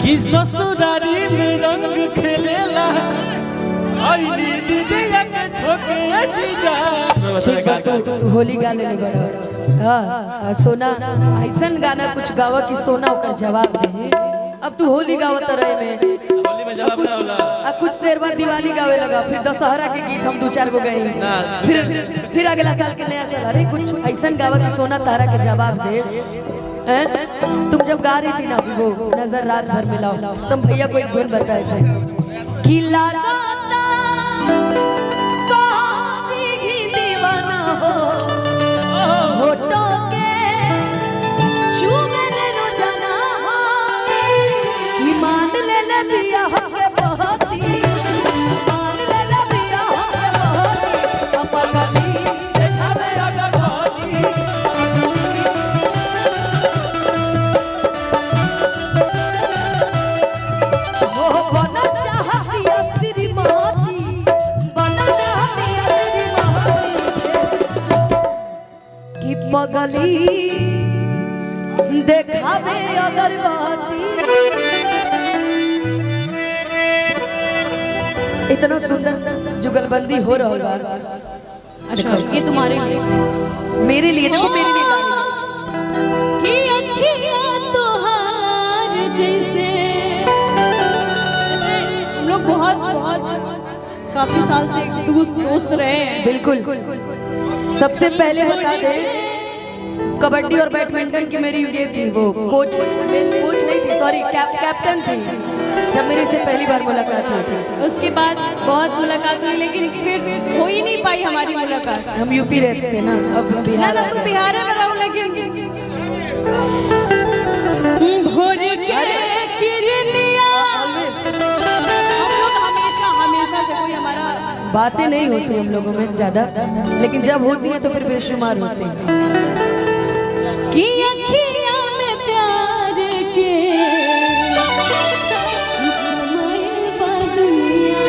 कि ससुरारी में रंग खेलेला आईनी दीदिया के छोके जीजा। ठीक बा तू होली गा ले बड़ा। हां सोना ऐसन गाना कुछ गावा कि सोना ओकर जवाब दे। अब तू होली गावत रहे में होली में जवाब ना होला। कुछ देर बाद दिवाली गावे लगा, फिर दशहरा के गीत हम दो चार गो गए, फिर अगला साल के नया साल। अरे कुछ ऐसा गावा कि सोना तारा के जवाब दे। तुम जब गा रही थी ना वो नजर रात भर मिलाओ, तुम भैया को एक धुन बताए थे कि लगाता कोई दीवाना हो होठों के चूमे ले लो जाना हो कि मान ले ले बिया हो के बहती मान ले ले बिया हो के बहती अपगली देखावे अगर बहती हो बना चाहती श्रीमती बना चाहती श्रीमती कि पगली देखावे अगरबत्ती। इतना सुंदर जुगलबंदी हो रहा है। अच्छा ये तुम्हारे लिए, मेरे लिए देखो, मेरे लिए कि अखियाँ तोहार जैसे हम लोग बहुत बहुत काफी साल से दोस्त रहे हैं। बिल्कुल। सबसे पहले बता दे कबड्डी और बैडमिंटन की मेरी ये थी वो कोच नहीं थी, सॉरी कैप्टन थी जब मेरी से पहली बार मुलाकात हुई थी। उसके बाद बहुत मुलाकात हुई लेकिन फिर हो ही नहीं पाई हमारी मुलाकात। हम यूपी रहते थे ना, अब बिहार ना तुम बिहार में रहो लेकिन भोर के किरनिया हम लोग हमेशा से कोई हमारा बातें नहीं होती हम लोगों में ज्यादा, लेकिन जब होती है तो फिर बेशुमार होते हैं। कि अखियाँ में प्यार के समाये बा दुनिया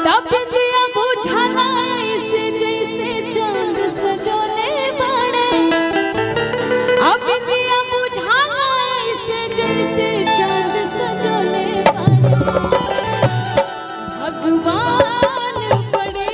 तब दिया बुझाना ऐसे जैसे चांद सजोने बड़े अब दिया बुझाना ऐसे जैसे चांद सजोने बड़े भगवान बड़े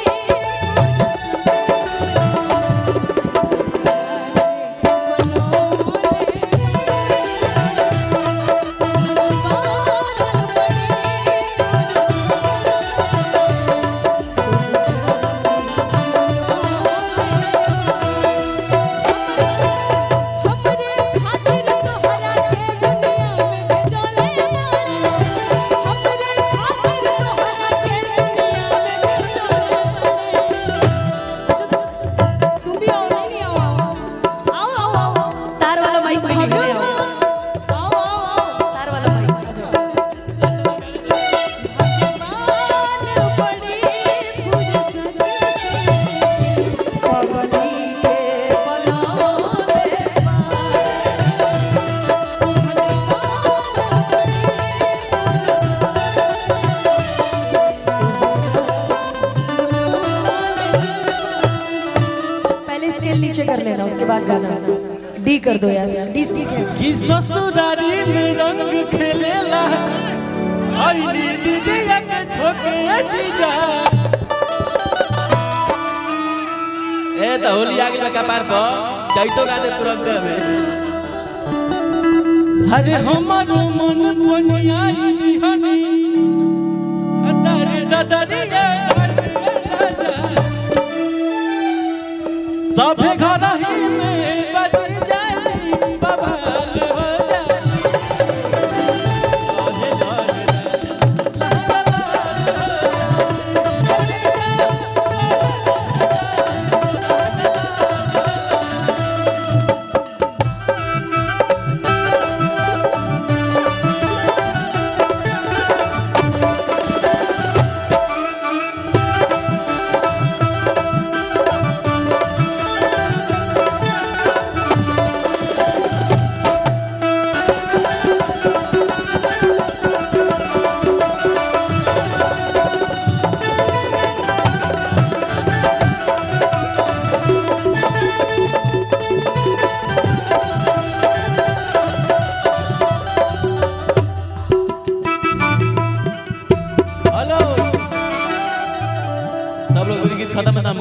नीचे कर लेना, उसके बाद गाना डी कर दो यार, डी ठीक है। कि ससुरारी में रंग खेलेला आईनी दीदिया के छोके जीजा। ए तो होली आ गई कपार पर चैतो गाने तुरंत में। अरे हमारो मन पनियाई हनी अदारे ददरिया सभे घर ही में बज जाए बाबा हो जाए।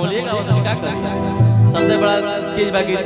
बोलिएगा वो तो क्या करिए सबसे बड़ा चीज बाकी